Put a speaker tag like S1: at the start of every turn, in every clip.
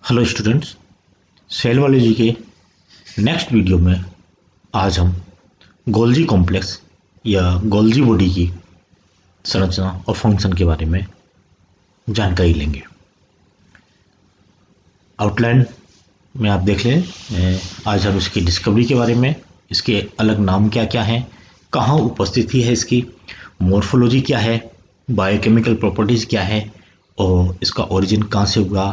S1: Hello students, cell biology के next video में आज हम गोल्जी कॉम्प्लेक्स या गोल्जी बॉडी की संरचना और फंक्शन के बारे में जानकारी लेंगे। आउटलाइन में आप देख लें। आज हम इसकी डिस्कवरी के बारे में, इसके अलग नाम क्या क्या हैं, कहाँ उपस्थिति है इसकी, मॉर्फोलॉजी क्या है, बायोकेमिकल प्रॉपर्टीज़ क्या है और इसका ओरिजिन कहाँ से हुआ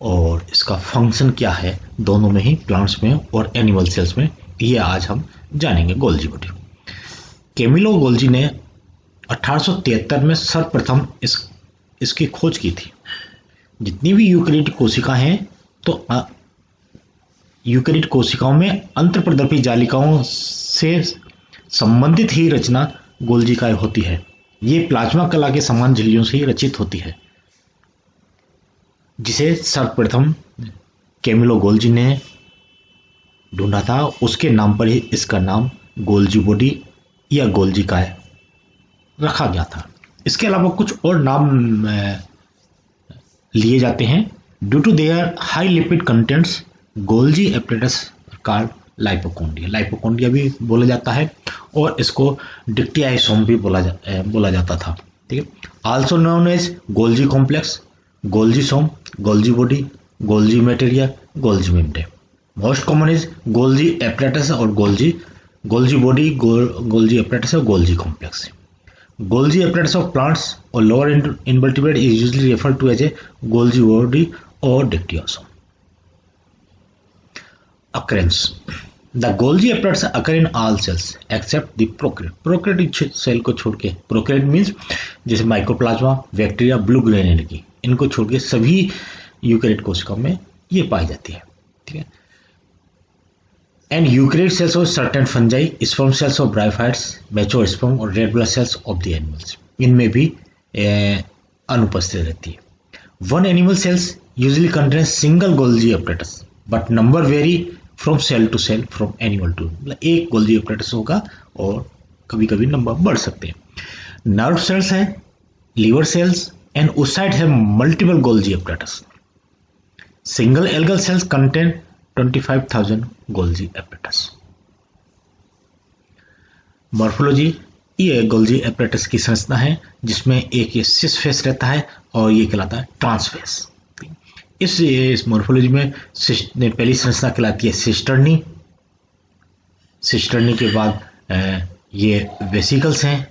S1: और इसका फंक्शन क्या है, दोनों में ही, प्लांट्स में और एनिमल सेल्स में, ये आज हम जानेंगे गोल्जी बॉडी। कैमिलो गोल्जी ने 1873 में सर्वप्रथम इसकी खोज की थी। जितनी भी यूकेरियोटिक कोशिका हैं तो यूकेरियोटिक कोशिकाओं में अंतर्प्रदर्भी जालिकाओं से संबंधित ही रचना गोल्जिकाएं होती है। ये प्लाज्मा कला के समान झिल्लियों से ही रचित होती है, जिसे सर्वप्रथम कैमिलो गोल्जी ने ढूंढा था। उसके नाम पर ही इसका नाम गोल्जी बॉडी या गोल्जिकाएं रखा गया था। इसके अलावा कुछ और नाम लिए जाते हैं। Due to their high lipid contents Golgi apparatus called lipochondria, lipochondria भी बोला जाता है और इसको डिक्टियासोम भी बोला जाता था। ठीक है। Also known as Golgi complex, golgisome, Golgi body, Golgi materia, Golgi membrane. Most common is Golgi apparatus और गोल्जी बॉडी, गोल्जी एपरेटस और Golgi complex. Golgi apparatus of plants और lower invertebrate is usually referred to as a Golgi body और dictyosome. Occurrence: The Golgi apparatus occur in all cells except the prokaryote. Prokaryotic cell को छोड़ के, prokaryote means जैसे mycoplasma, bacteria, blue green algae, इनको छोड़ के सभी eukaryotic कोशिकाओं में ये पाई जाती है। ठीक है। And eukaryotic cells of certain fungi, sperm cells of bryophytes, mature sperm और red blood cells of the animals, इनमें भी अनुपस्थित रहती है। One animal cells usually contains single Golgi apparatus, but number vary from cell to cell, from animal to, मतलब एक Golgi apparatus होगा और कभी कभी नंबर बढ़ सकते हैं। नर्व सेल्स हैं, लीवर सेल्स एंड oocyte है multiple Golgi apparatus। Single algal sales contain 25,000 Golgi apparatus। Morphology: ये गोल्जी apparatus की संरचना है जिसमें एक ये सिस फेस रहता है और ये कहलाता है ट्रांसफेस। इस मॉर्फोलॉजी में पहली संरचना कहलाती है सिस्टर्नी। सिस्टर्नी के बाद ये वेसिकल्स हैं,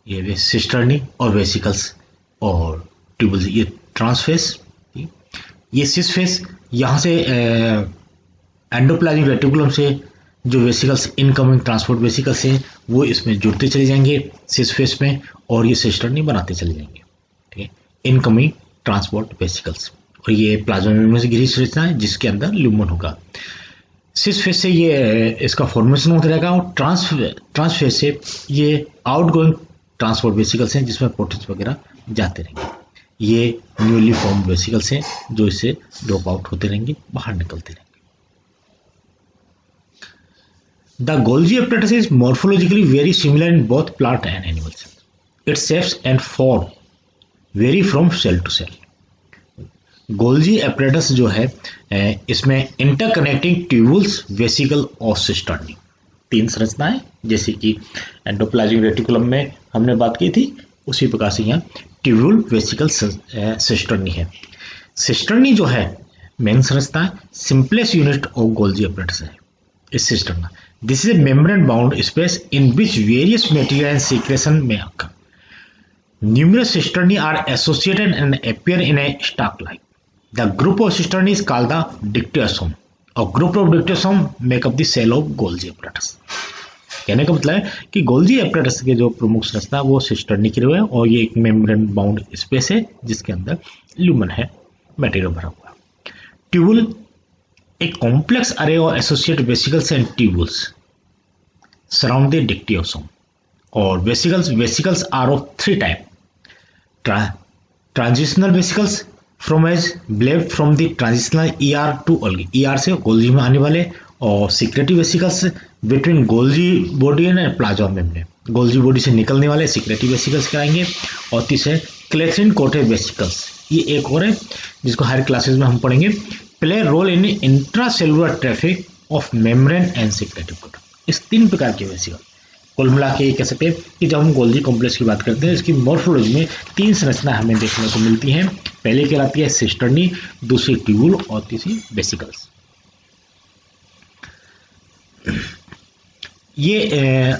S1: ये सिस्टर्नी और वेसिकल्स और ट्यूबल्स, ये ट्रांसफेस। ये सिस फेस यहाँ से एंडोप्लाज्मिक रेटिकुलम से जो वेसिकल्स, इनकमिंग ट्रांसपोर्ट वेसिकल्स हैं, वो इसमें जुड़ते चले जाएंगे सिस फेस में और ये सिस्टर्नी बनाते चले जाएंगे। ठीक है। इनकमिंग ट्रांसपोर्ट वेसिकल्स, और ये प्लाज्मा मेम्ब्रेन से घिरी संरचना है जिसके अंदर ल्यूमन होगा। सिस फेस से ये इसका फॉर्मेशन होता रहेगा और ट्रांसफेस से ये आउटगोइंग ट्रांसपोर्ट वेसिकल्स हैं जिसमें प्रोटीन्स वगैरह जाते रहेंगे। ये न्यूली फॉर्म्ड वेसिकल्स हैं जो इससे ड्रॉप आउट होते रहेंगे, बाहर निकलते रहेंगे। The Golgi apparatus is morphologically very similar in both plant and animals. Its shapes and form vary from cell to cell. Golgi apparatus जो है इसमें इंटरकनेक्टिंग ट्यूबुल्स, वेसिकल और सिस्टर्नी, तीन संरचनाएं, जैसे कि एंडोप्लाज्मिक रेटिकुलम में हमने बात की थी, उसी प्रकार से यहाँ ट्यूबुल, वेसिकल, सिस्टर्नी है। सिस्टर्नी जो है मेन संरचना है, simplest unit of Golgi apparatus है इस cisterna. This is a membrane bound space in which various material and secretion में occur. Numerous cisternae are associated and appear in a stalk-like. The group of cisternae is called the dictyosome. A group of dictyosome make up the cell of Golgi apparatus. कहने का मतलब है कि Golgi apparatus के जो प्रमुख संरचना वो सिस्टर्नी की है और ये एक मेम्ब्रेन बाउंड स्पेस है जिसके अंदर ल्यूमन है, मटेरियल भरा हुआ। Tubule: a complex array of associated vesicles and tubules surround the dictyosome. और vesicles are of three type. Transitional vesicles from as bled from the transitional ER to Golgi, ER से Golgi में आने वाले, और secretory vesicles between Golgi body and plasma membrane, Golgi body से निकलने वाले secretory vesicles कराएंगे। और तीसरे क्लेथ्रिन कोटेड वेसिकल्स, ये एक और है जिसको हायर क्लासेस में हम पढ़ेंगे। Play role in intracellular traffic of membrane and secretory protein. इस 3 प्रकार के वेसिकल, कुल मिला के ये कह सकते हैं कि जब हम गोल्जी कॉम्प्लेक्स की बात करते हैं इसकी मॉर्फोलॉजी में 3 संरचना हमें देखने को मिलती हैं। पहले कहलाती है सिस्टर्नी, दूसरी ट्यूबुल और तीसरी वेसिकल्स। ये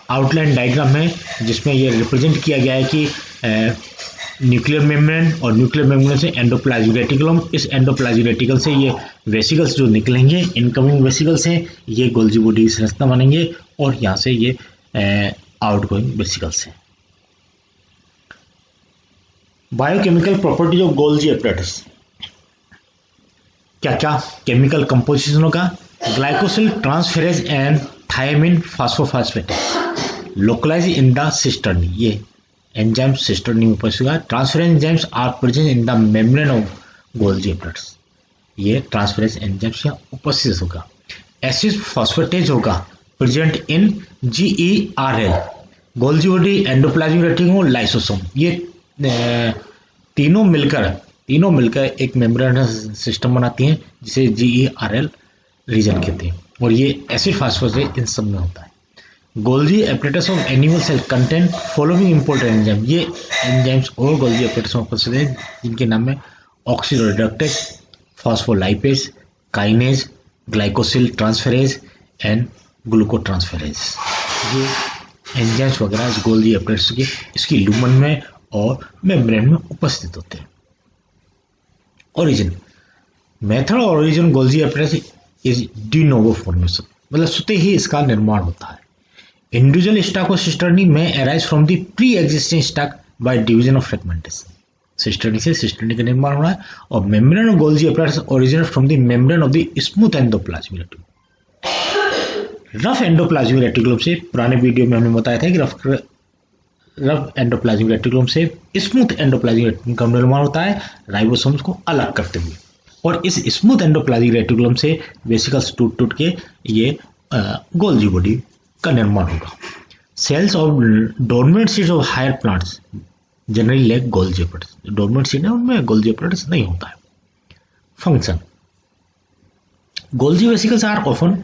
S1: आउटलाइन डायग्राम है जिसमें ये रिप्रेजेंट किया गया है कि न्यूक्लियर मेम्ब्रेन और न्यूक्लियर मेम्ब्रेन से एंडोप्लाज्मिक रेटिकुलम, इस एंडोप्लाज्मिक रेटिकल से ये वेसिकल्स जो निकलेंगे, इनकमिंग वेसिकल्स हैं, ये गोल्जी बॉडी की संरचना बनेंगे और यहाँ से ये आउटगोइंग वेसिकल्स हैं। Biochemical properties of Golgi apparatus, क्या क्या केमिकल कंपोजिशन होगा? Glycosyl transferase and thiamine phosphophosphatase localize in the cisternae, ये एंजाइम सिस्टर्नी में उपस्थित होगा। Transferase enzymes are present in the membrane of Golgi apparatus, ये ट्रांसफेरेज एंजाइम्स यहाँ उपस्थित होगा। एसिड फॉस्फेटेज होगा present in GERL, Golgi body, endoplasmic reticulum, lysosome, ये तीनों मिलकर एक मेम्ब्रेन सिस्टम बनाती हैं जिसे GERL रीजन कहते हैं, और ये एसिड फॉस्फेटेज इन सब में होता है। Golgi apparatus of animal cell content following important enzyme, ये एंजाइम्स और गोल्जी एपरेटस में उपस्थित हैं जिनके नाम है oxidoreductase, phospholipase, kinase, glycosyl transferase and glucotransferase. ये एंजाइम्स वगैरह इस गोल्जी एपरेटस के इसकी लुमन में और मेम्ब्रेन में उपस्थित होते हैं। ओरिजिन, मेथड और origin Golgi apparatus is de novo formation, मतलब स्वतः ही इसका निर्माण होता है। इंडिविजुअल स्टॉक ऑफ सिस्टर्नी में arise from the pre existing stock by division of fragmentation, cisternae से सिस्टर्नी का निर्माण हो रहा है। और membrane of Golgi apparatus originate from the membrane of the smooth endoplasmic reticulum. Rough endoplasmic reticulum से, पुराने वीडियो में हमने बताया था कि रफ एंडोप्लाज्मिक रेटिकुलम से स्मूथ एंडोप्लाज्मिक रेटिकुलम का निर्माण होता है राइबोसोम्स को अलग करते हुए, और इस स्मूथ एंडोप्लाज्मिक रेटिकुलम से वेसिकल्स टूट के ये गोल्जी बॉडी का निर्माण होगा। Cells of dormant seeds of higher plants generally lack Golgi apparatus, dormant seed है उनमें गोल्जी एपरेटस नहीं होता है। Function, Golgi vesicles are often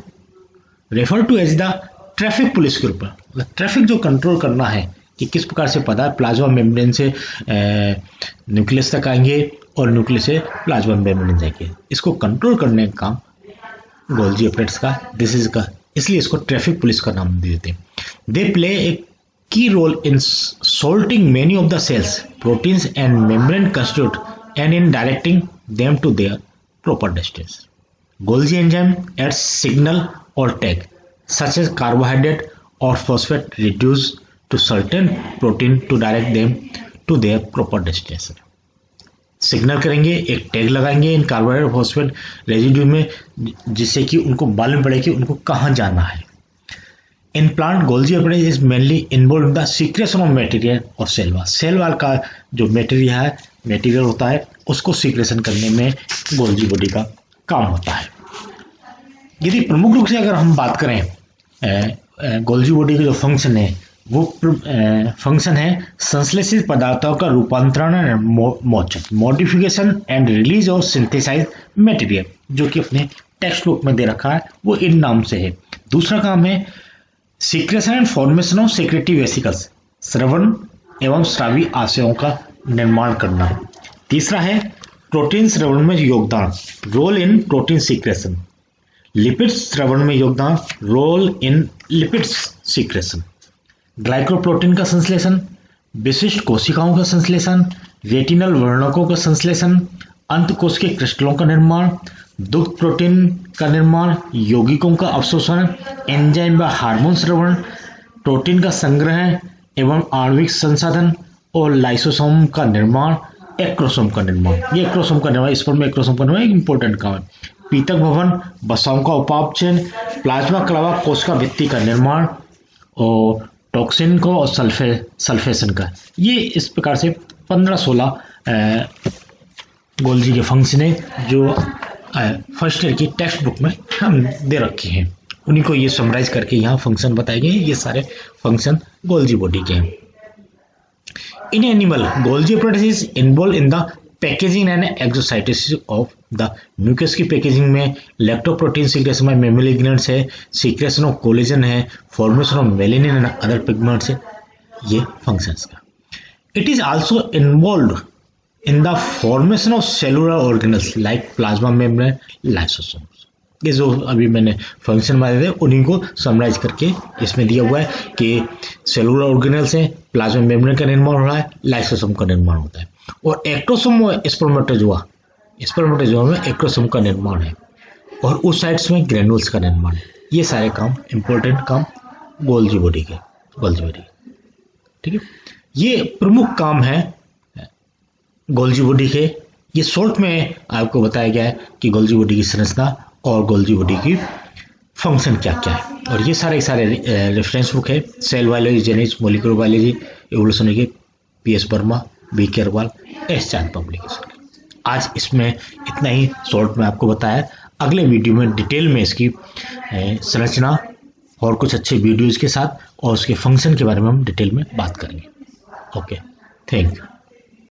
S1: refer to as the traffic police के ऊपर, ट्रैफिक जो कंट्रोल करना है कि किस प्रकार से पदार्थ प्लाज्मा मेम्ब्रेन से न्यूक्लियस तक आएंगे और न्यूक्लियस से प्लाज्मा मेम्ब्रेन जाएंगे, इसको कंट्रोल करने का काम गोल्जी एपरेटस का, डिसीज का, इसलिए इसको ट्रैफिक पुलिस का नाम दे देते हैं। दे play a key role in sorting many of the cells, proteins and membrane constitute and in directing them to their proper destination. Golgi enzyme add signal और tag such as carbohydrate or phosphate reduced to certain protein to direct them to their proper destination. Signal करेंगे, एक tag लगाएंगे इन carbohydrate phosphate residue में जिससे कि उनको मालूम पड़े कि उनको कहाँ जाना है। In plant Golgi apparatus is mainly involve in the secretion of material और सेल वॉल, सेल वॉल का जो मटेरियल होता है उसको सीक्रेशन करने में गोल्जी बॉडी का काम होता है। यदि प्रमुख रूप से अगर हम बात करें गोल्जी बॉडी का जो फंक्शन है वो फंक्शन है संश्लेषित पदार्थों का रूपांतरण एंड मोचन, modification and release of synthesize material, जो कि अपने टेक्स्ट बुक में दे रखा है वो इन नाम से है। दूसरा काम है secretion and formation of secretory vesicles, श्रवण एवं स्रावी आशयों का निर्माण करना। तीसरा है प्रोटीन श्रवण में योगदान, role in protein secretion. Lipid श्रवण में योगदान, role in lipid secretion. Glycoprotein का संश्लेषण, विशिष्ट कोशिकाओं का संश्लेषण, रेटिनल वर्णकों का संश्लेषण, अंतकोश के क्रिस्टलों का निर्माण, दुग्ध प्रोटीन का निर्माण, यौगिकों का अवशोषण, एंजाइम व हार्मोन श्रवण, प्रोटीन का संग्रह एवं आणविक संसाधन और लाइसोसोम का निर्माण, एक्रोसोम का निर्माण। ये एक्रोसोम का निर्माण, इस पर में एक्रोसोम का निर्माण एक इंपॉर्टेंट काम है। पीतक भवन, बसाओं का उपापचयन, प्लाज्मा कलावा कोश का भित्ति का निर्माण और टॉक्सिन को और सल्फेशन का। ये इस प्रकार से 15-16 गोल्जी के फंक्शन है जो फर्स्ट ईयर की टेक्स्ट बुक में हम दे रखे हैं, उन्हीं को ये समराइज करके यहाँ फंक्शन बताए गए। ये सारे फंक्शन गोल्जी बॉडी के हैं। In animal, Golgi apparatus is involved in the packaging and exocytosis of the mucus की पैकेजिंग में लैक्टोप्रोटीन सीक्रेशन में मेमोरी ग्लैंड्स है, सीक्रेशन ऑफ कोलेजन है, formation of melanin and other pigments है, ये functions का. It is also involve in the formation of cellular organelles like plasma membrane, lysosomes. ये जो अभी मैंने फंक्शन बताए थे उन्हीं को समराइज करके इसमें दिया हुआ है कि सेलुलर ऑर्गेनल्स है, प्लाज्मा मेम्ब्रेन का निर्माण हो रहा है, लाइसोसोम का निर्माण होता है, और एक्टोसोम स्पर्मेटोजोआ में एक्टोसोम का निर्माण है, और उस साइड्स में ग्रेनुल्स का निर्माण है. ये सारे काम इंपॉर्टेंट काम गोल्जी बॉडी के. ठीक है, ये प्रमुख काम है गोल्जी बॉडी के. ये शॉर्ट में आपको बताया गया है कि गोल्जी बॉडी की संरचना और गोल्जी बॉडी की फंक्शन क्या क्या है. और ये सारे रेफरेंस बुक है, cell biology, genetics, molecular biology, evolution के PS Verma, B K Agarwal, S चांद पब्लिकेशन. आज इसमें इतना ही शॉर्ट में आपको बताया. अगले वीडियो में डिटेल में इसकी संरचना और कुछ अच्छे वीडियोज के साथ और उसके फंक्शन के बारे में हम डिटेल में बात करेंगे. Okay, thank you.